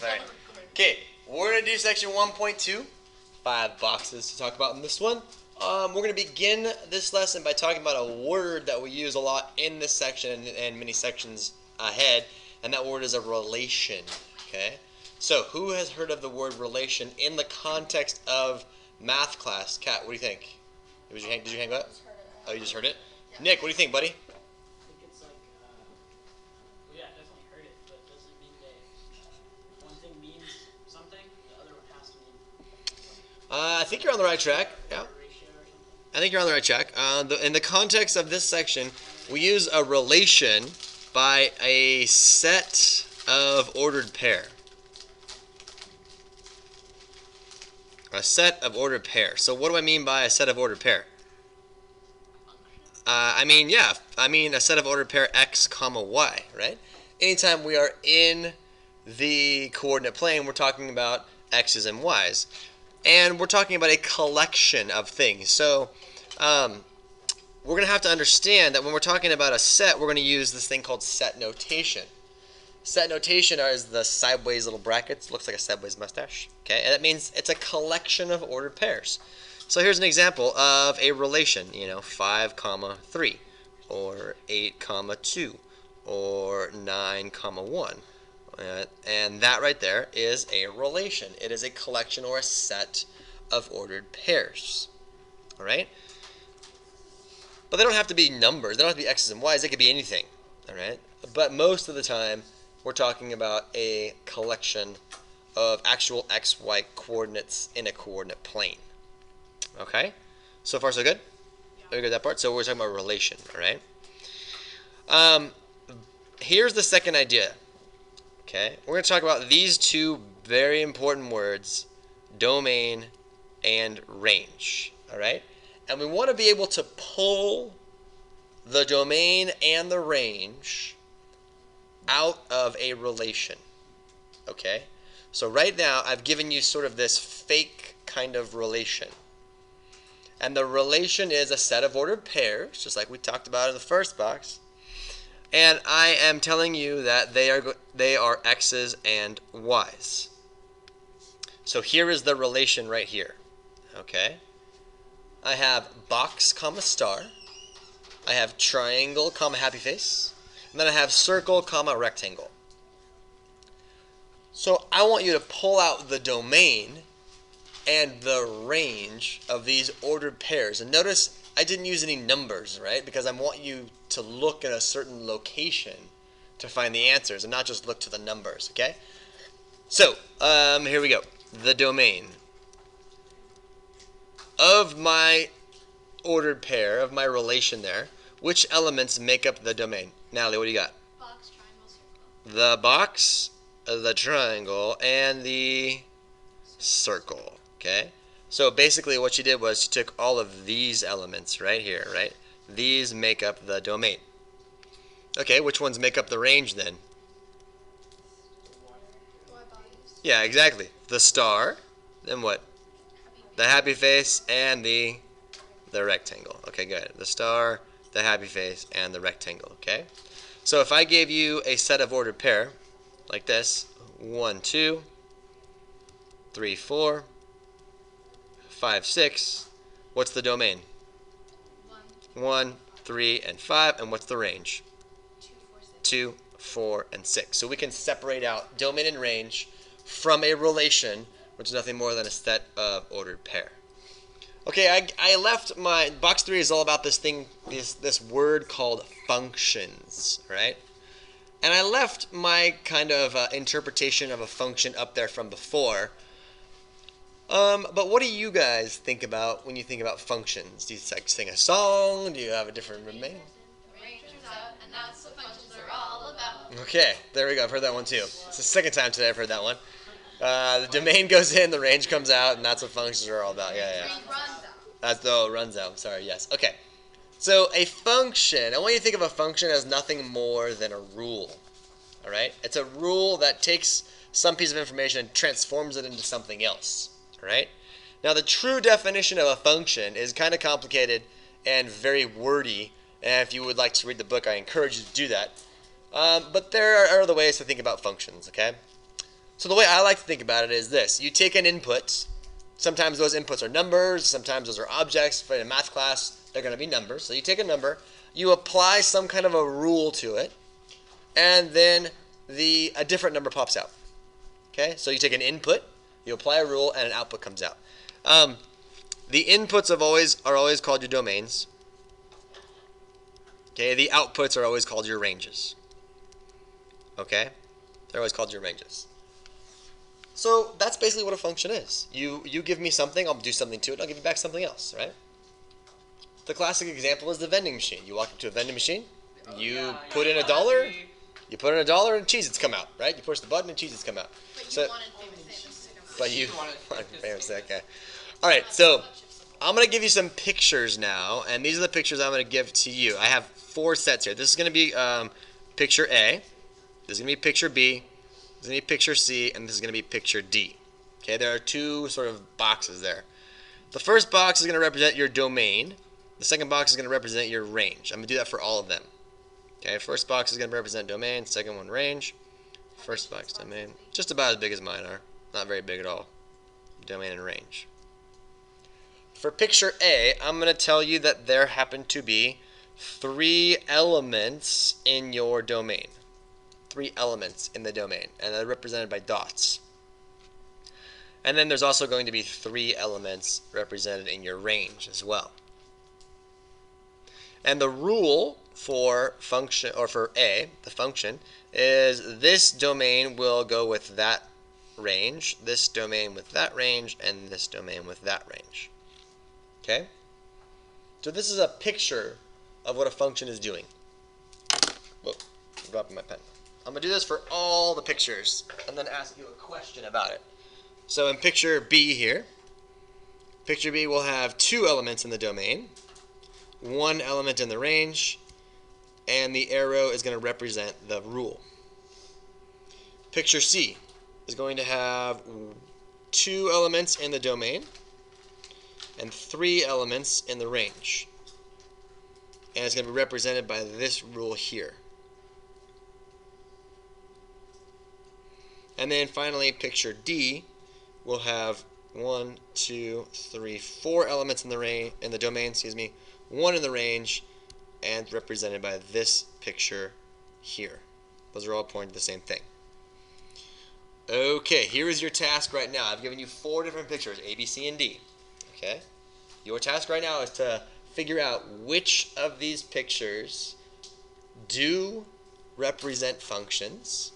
Sorry. Okay, we're going to do section 1.2. 5 boxes to talk about in this one. We're going to begin this lesson by talking about a word that we use a lot in this section and many sections ahead, and that word is a relation. Okay? So, who has heard of the word relation in the context of math class? Kat, what do you think? Did you hang up? Oh, you just heard it? Yeah. Nick, what do you think, buddy? I think it's like, well, yeah, I definitely heard it, but does it mean that one thing means something, the other one has to mean something? I think you're on the right track. Yeah. Ratio or something? I think you're on the right track. In the context of this section, we use a relation by a set of ordered pair. A set of ordered pair. So what do I mean by a set of ordered pair? I mean a set of ordered pair x comma y, right? Anytime we are in the coordinate plane, we're talking about x's and y's. And we're talking about a collection of things. So we're going to have to understand that when we're talking about a set, we're going to use this thing called set notation. Set notation is the sideways little brackets. Looks like a sideways mustache. Okay, and that means it's a collection of ordered pairs. So here's an example of a relation. 5 comma 3, or 8 comma 2, or 9 comma 1. And that right there is a relation. It is a collection or a set of ordered pairs. All right? But they don't have to be numbers. They don't have to be x's and y's. They could be anything. All right? But most of the time, we're talking about a collection of actual xy coordinates in a coordinate plane. Okay? So far, so good? Yeah. We got that part? So we're talking about relation. All right? Here's the second idea. Okay, we're going to talk about these two very important words, domain and range. All right, and we want to be able to pull the domain and the range out of a relation. Okay, so right now I've given you sort of this fake kind of relation, and the relation is a set of ordered pairs, just like we talked about in the first box. And I am telling you that they are x's and y's. So here is the relation right here. Okay? I have box comma star. I have triangle comma happy face. And then I have circle comma rectangle. So I want you to pull out the domain and the range of these ordered pairs. And notice I didn't use any numbers, right? Because I want you to look at a certain location to find the answers and not just look to the numbers, okay? So, here we go. The domain of my ordered pair, of my relation there, which elements make up the domain? Natalie, what do you got? Box, triangle, circle. The box, the triangle, and the circle, okay? So basically what you did was you took all of these elements right here, right? These make up the domain. Okay, which ones make up the range then? Yeah, exactly. The star, then what? The happy face, and the rectangle. Okay, good. The star, the happy face, and the rectangle, okay? So if I gave you a set of ordered pair, like this, 1, 2, 3, 4, 5, 6, what's the domain? 1, 3, and 5, and what's the range? 2, 4, and 6. So we can separate out domain and range from a relation, which is nothing more than a set of ordered pair. Okay, I left my, box 3 is all about this thing, this word called functions, right? And I left my kind of interpretation of a function up there from before. But what do you guys think about when you think about functions? Do you like sing a song? Do you have a different domain? Range turns out, and that's what functions are all about. Okay, there we go. I've heard that one too. It's the second time today I've heard that one. The domain goes in, the range comes out, and that's what functions are all about. Yeah. Range runs out. It runs out. I'm sorry. Yes. Okay. So a function, I want you to think of a function as nothing more than a rule. All right? It's a rule that takes some piece of information and transforms it into something else. Right? Now the true definition of a function is kind of complicated and very wordy, and if you would like to read the book, I encourage you to do that. But there are other ways to think about functions, okay? So the way I like to think about it is this. You take an input. Sometimes those inputs are numbers. Sometimes those are objects. But in a math class, they're going to be numbers. So you take a number. You apply some kind of a rule to it. And then a different number pops out. Okay? So you take an input. You apply a rule. And an output comes out. The inputs are always called your domains. Okay? The outputs are always called your ranges. Okay? They're always called your ranges. So that's basically what a function is. You give me something, I'll do something to it, I'll give you back something else, right? The classic example is the vending machine. You walk up to a vending machine, you put in $1, and Cheez-Its come out, right? You push the button and Cheez-Its come out. But you wanted famous to come out. But you wanted famous, okay. All right, so I'm going to give you some pictures now, and these are the pictures I'm going to give to you. I have 4 sets here. This is going to be picture A, this is going to be picture B, this is going to be picture C, and this is going to be picture D. Okay, there are 2 sort of boxes there. The first box is going to represent your domain. The second box is going to represent your range. I'm going to do that for all of them. Okay, first box is going to represent domain, second one range. First box, domain, just about as big as mine are. Not very big at all. Domain and range. For picture A, I'm going to tell you that there happen to be 3 elements in your domain. 3 elements in the domain, and they're represented by dots. And then there's also going to be 3 elements represented in your range as well. And the rule for function, or for A, the function, is this domain will go with that range, this domain with that range, and this domain with that range. Okay? So this is a picture of what a function is doing. Whoa, I'm dropping my pen. I'm going to do this for all the pictures and then ask you a question about it. So in picture B here, picture B will have 2 elements in the domain, 1 element in the range, and the arrow is going to represent the rule. Picture C is going to have 2 elements in the domain and 3 elements in the range. And it's going to be represented by this rule here. And then finally, picture D will have 1, 2, 3, 4 elements in the domain, 1 in the range, and represented by this picture here. Those are all pointing to the same thing. Okay, here is your task right now. I've given you 4 different pictures, A, B, C, and D. Okay? Your task right now is to figure out which of these pictures do represent functions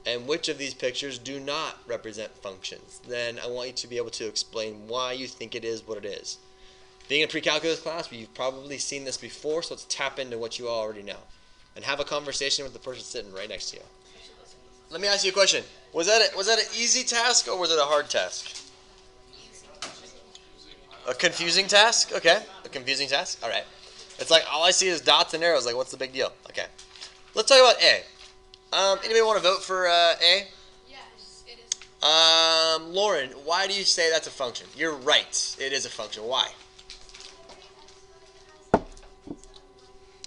and which of these pictures do not represent functions. Then I want you to be able to explain why you think it is what it is. Being in a pre-calculus class, you've probably seen this before, so let's tap into what you already know and have a conversation with the person sitting right next to you. Let me ask you a question. Was that an easy task or was it a hard task? A confusing task? Okay. A confusing task? All right. It's like all I see is dots and arrows. Like, what's the big deal? Okay. Let's talk about A. Anybody want to vote for A? Yes, it is. Lauren, why do you say that's a function? You're right. It is a function. Why?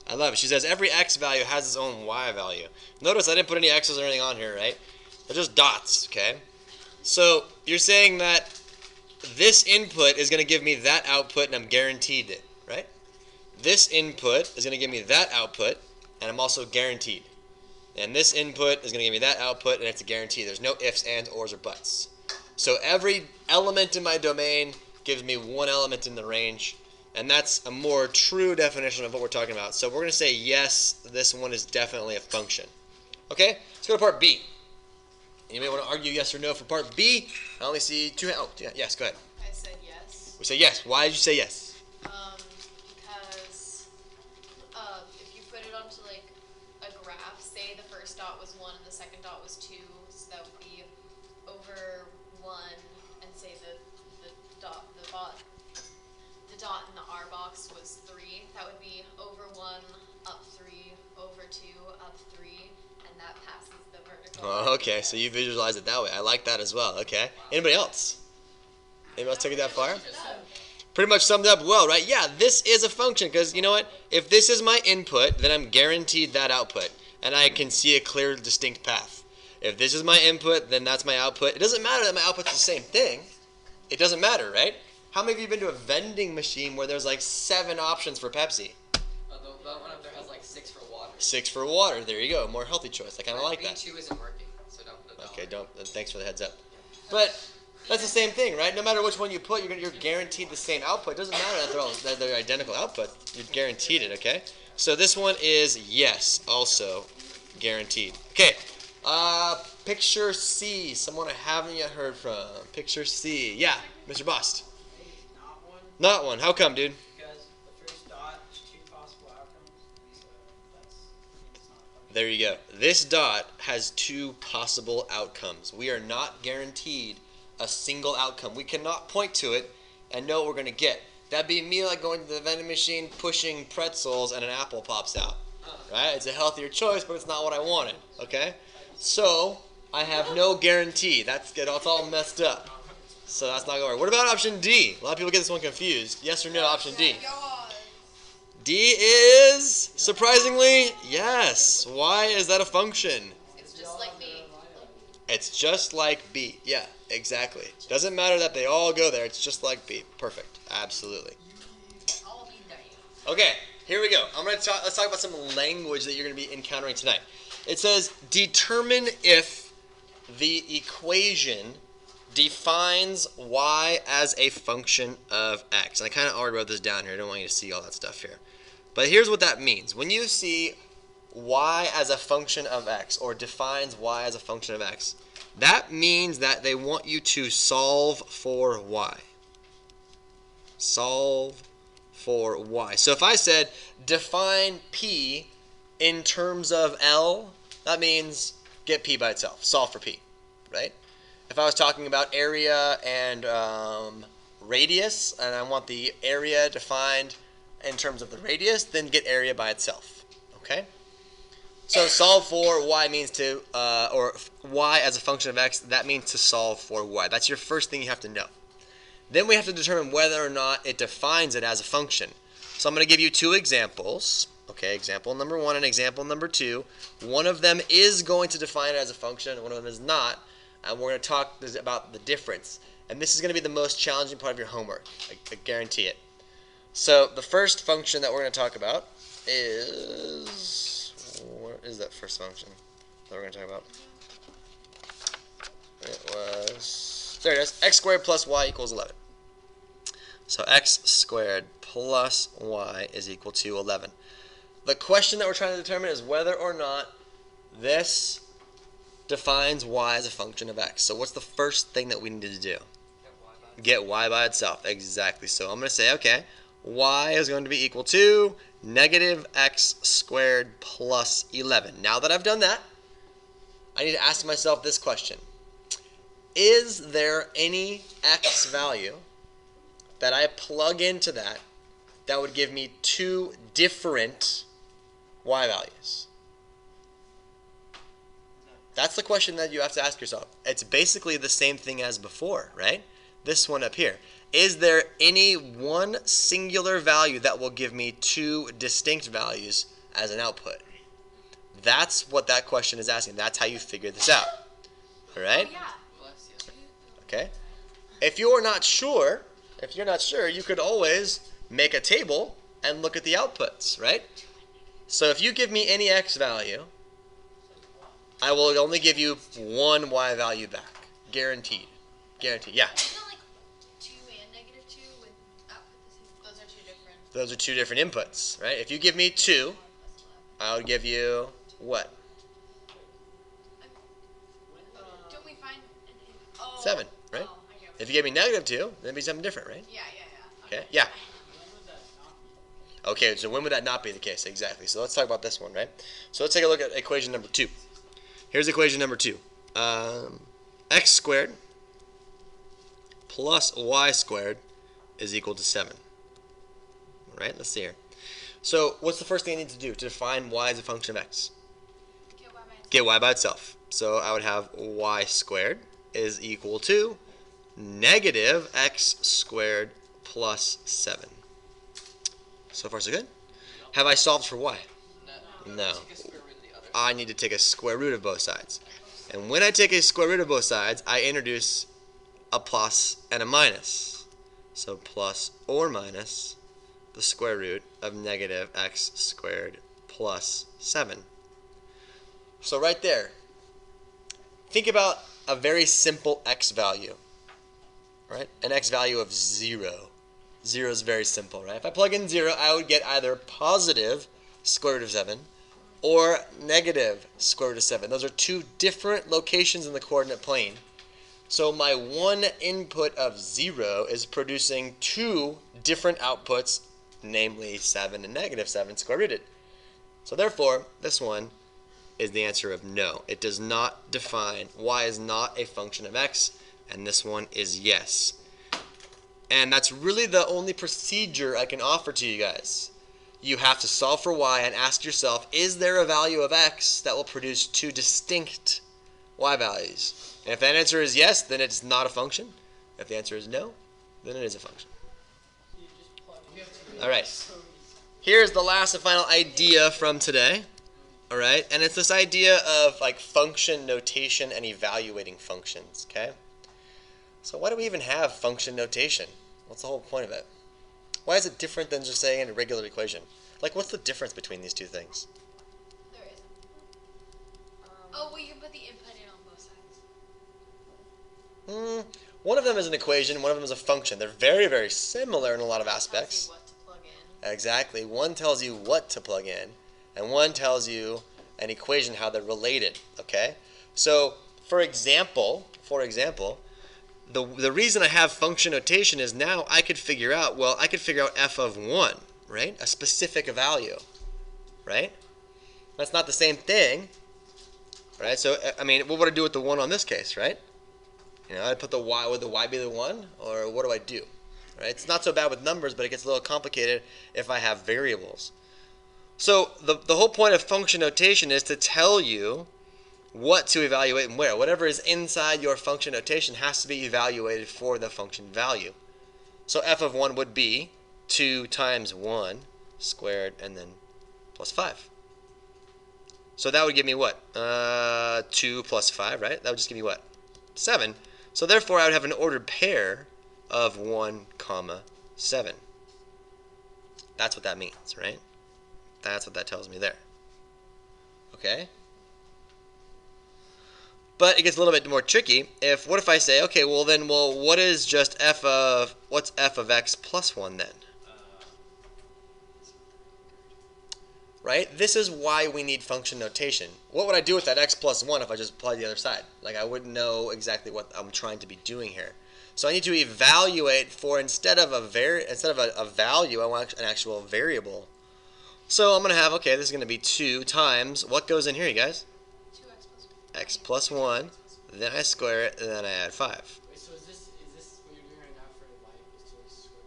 I love it. She says every x value has its own y value. Notice I didn't put any x's or anything on here, right? They're just dots, okay? So you're saying that this input is going to give me that output and I'm guaranteed it, right? This input is going to give me that output and I'm also guaranteed. And this input is going to give me that output and it's a guarantee. There's no ifs, ands, ors, or buts. So every element in my domain gives me 1 element in the range. And that's a more true definition of what we're talking about. So we're going to say yes, this one is definitely a function. Okay, let's go to part B. Anybody want to argue yes or no for part B? I only see 2 hands. Oh, yeah, yes, go ahead. I said yes. We say yes. Why did you say yes? Because if you put it onto like a graph, say the first dot was 1 and the second dot was 2, so that would be over 1, and say the dot in the R box was 3, that would be over 1, up 3, over 2, up 3, and that passes the vertical. Oh, okay, so you visualize it that way. I like that as well. Okay. Anybody else? Anybody else take it that far? Pretty much summed up well, right? Yeah, this is a function because you know what? If this is my input, then I'm guaranteed that output, and I can see a clear, distinct path. If this is my input, then that's my output. It doesn't matter that my output's the same thing. It doesn't matter, right? How many of you have been to a vending machine where there's like 7 options for Pepsi? The one up there has like 6 for water. 6 for water. There you go. More healthy choice. I kind of like that. B2 isn't working, so don't put a Okay, dollar. don't. Thanks for the heads up. But that's the same thing, right? No matter which one you put, you're guaranteed the same output. It doesn't matter that they're identical output. You're guaranteed it, okay? So this one is yes, also guaranteed. Okay, picture C. Someone I haven't yet heard from. Picture C. Yeah, Mr. Bust. Not one, Not one. How come, dude? because the first dot is 2 possible outcomes, so it's not a function. There you go. This dot has 2 possible outcomes. We are not guaranteed a single outcome. We cannot point to it and know what we're going to get. That'd be me like going to the vending machine, pushing pretzels, and an apple pops out. Right? It's a healthier choice, but it's not what I wanted. Okay? So, I have no guarantee. That's good. It's all messed up. So that's not going to work. What about option D? A lot of people get this one confused. Yes or no, option D? D is, surprisingly, yes. Why is that a function? It's just like me. It's just like B. Yeah, exactly. Doesn't matter that they all go there. It's just like B. Perfect. Absolutely. All of you die. Okay, here we go. Let's talk about some language that you're going to be encountering tonight. It says, determine if the equation defines y as a function of x. And I kind of already wrote this down here. I don't want you to see all that stuff here. But here's what that means. When you see y as a function of x, or defines y as a function of x, that means that they want you to solve for y. Solve for y. So if I said define p in terms of L, that means get p by itself. Solve for p, right? If I was talking about area and radius, and I want the area defined in terms of the radius, then get area by itself, okay? So solve for y means to, or y as a function of x, that means to solve for y. That's your first thing you have to know. Then we have to determine whether or not it defines it as a function. So I'm going to give you 2 examples. Okay, example number 1 and example number 2. One of them is going to define it as a function, and one of them is not. And we're going to talk about the difference. And this is going to be the most challenging part of your homework. I guarantee it. So the first function that we're going to talk about is... Where is that first function that we're going to talk about? It was... There it is. X squared plus y equals 11. So x squared plus y is equal to 11. The question that we're trying to determine is whether or not this defines y as a function of x. So what's the first thing that we need to do? Get y by itself. Exactly. So I'm going to say, okay, y is going to be equal to negative x squared plus 11. Now that I've done that, I need to ask myself this question. Is there any x value that I plug into that would give me 2 different y values? That's the question that you have to ask yourself. It's basically the same thing as before, right? This one up here. Is there any one singular value that will give me 2 distinct values as an output? That's what that question is asking. That's how you figure this out. All right? Oh, yeah. Okay. If you're not sure, you could always make a table and look at the outputs, right? So if you give me any x value, I will only give you 1 y value back. Guaranteed. Guaranteed. Yeah. Isn't it like 2 and negative 2 with output? Those are 2 different. Those are 2 different inputs, right? If you give me 2, I would give you what? Don't we find? Oh. 7, right? Oh, I get what If you give me negative 2, that'd be something different, right? Yeah. Okay. Yeah. When would that not be? Okay, so when would that not be the case? Exactly. So let's talk about this one, right? So let's take a look at equation number 2. Here's equation number 2. X squared plus y squared is equal to 7. All right, let's see here. So what's the first thing I need to do to define y as a function of x? Get y by itself. So I would have y squared is equal to negative x squared plus 7. So far so good? Have I solved for y? No. I need to take a square root of both sides. And when I take a square root of both sides, I introduce a plus and a minus. So plus or minus the square root of negative x squared plus 7. So right there, think about a very simple x value, right? An x value of 0. 0 is very simple, right? If I plug in 0, I would get either positive square root of 7 or negative square root of 7. Those are two different locations in the coordinate plane. So my one input of 0 is producing two different outputs, namely 7 and negative 7 square rooted. So therefore, this one is the answer of no. It does not define, y is not a function of x, and this one is yes. And that's really the only procedure I can offer to you guys. You have to solve for y and ask yourself, is there a value of x that will produce two distinct y values? And if that answer is yes, then it's not a function. If the answer is no, then it is a function. You just plug in. All right. Here's the last and final idea from today. All right, and it's this idea of like function notation and evaluating functions. Okay. So why do we even have function notation? What's the whole point of it? Why is it different than just saying a regular equation? Like, what's the difference between these two things? There isn't. Oh, well, you can put the input in on both sides. One of them is an equation, one of them is a function. They're very, very similar in a lot of It tells aspects. you what to plug in. Exactly. One tells you what to plug in, and one tells you an equation, how they're related. Okay? So, for example, the reason I have function notation is now I could figure out, f of 1, right? A specific value, right? That's not the same thing, right? So, I mean, what would I do with the 1 on this case, right? You know, I'd put the y, would the y be the 1? Or what do I do? Right? It's not so bad with numbers, but it gets a little complicated if I have variables. So, the whole point of function notation is to tell you what to evaluate and where. Whatever is inside your function notation has to be evaluated for the function value. So f of 1 would be 2 times 1 squared and then plus 5. So that would give me what? 2 plus 5, right? That would just give me what? 7. So therefore I would have an ordered pair of 1 comma 7. That's what that means, right? That's what that tells me there. Okay? But it gets a little bit more tricky. What if I say, okay, what's f of x plus 1 then? Right? This is why we need function notation. What would I do with that x plus 1 if I just applied the other side? Like, I wouldn't know exactly what I'm trying to be doing here. So I need to evaluate for, instead of a value, I want an actual variable. So I'm going to have, okay, this is going to be 2 times, what goes in here, you guys? 2x plus 1. X plus 1, then I square it, and then I add 5. Wait, so is this what you're doing right now for y equals 2x squared?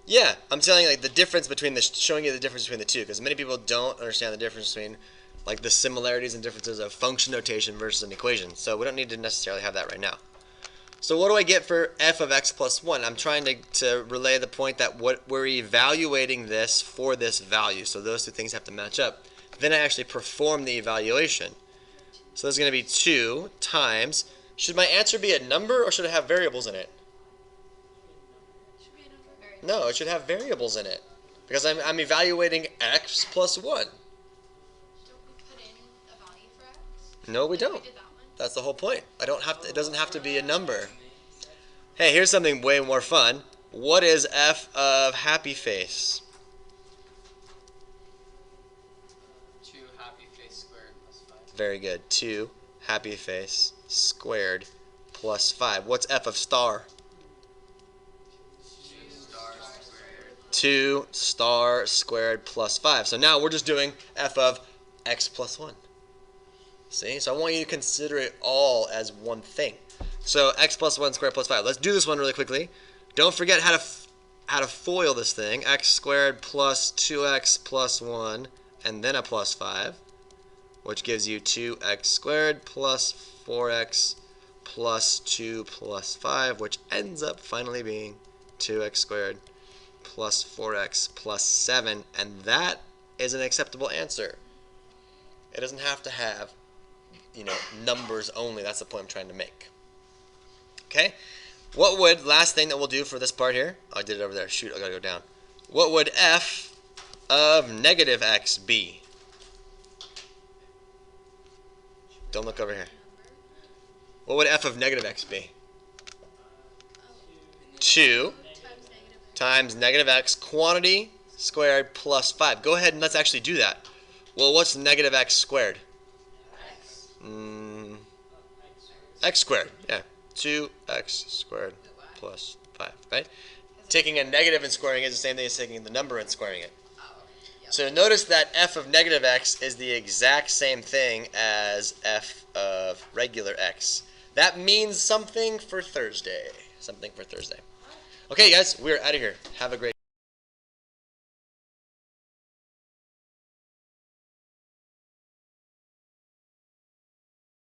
Yeah, I'm telling you like the difference between showing you the difference between the two, because many people don't understand the difference between like the similarities and differences of function notation versus an equation. So we don't need to necessarily have that right now. So what do I get for f of x plus 1? I'm trying to relay the point that we're evaluating this for this value. So those two things have to match up. Then I actually perform the evaluation. So this is going to be 2 times. Should my answer be a number or should it have variables in it? Should be a number. Very No, it should have variables in it. Because I'm evaluating x plus 1. Don't we put in a value for x? No, we We don't. did that one. That's the whole point. It doesn't have to be a number. Hey, here's something way more fun. What is f of happy face? 2 happy face squared plus 5. Very good. 2 happy face squared plus 5. What's f of star? 2 star squared. 2 star squared plus 5. So now we're just doing f of x plus 1. See? So I want you to consider it all as one thing. So x plus 1 squared plus 5. Let's do this one really quickly. Don't forget how to foil this thing. X squared plus 2x plus 1 and then a plus 5, which gives you 2x squared plus 4x plus 2 plus 5, which ends up finally being 2x squared plus 4x plus 7, and that is an acceptable answer. It doesn't have to have numbers only. That's the point I'm trying to make. Okay? What would, last thing that we'll do for this part here, oh, I did it over there. Shoot, I gotta go down. What would f of negative x be? Don't look over here. What would f of negative x be? 2 times negative x quantity squared plus 5. Go ahead and let's actually do that. Well, what's negative x squared? X squared. Yeah. 2x squared plus 5, right? Taking a negative and squaring it is the same thing as taking the number and squaring it. So notice that f of negative x is the exact same thing as f of regular x. That means something for Thursday. Okay, guys, we're out of here. Have a great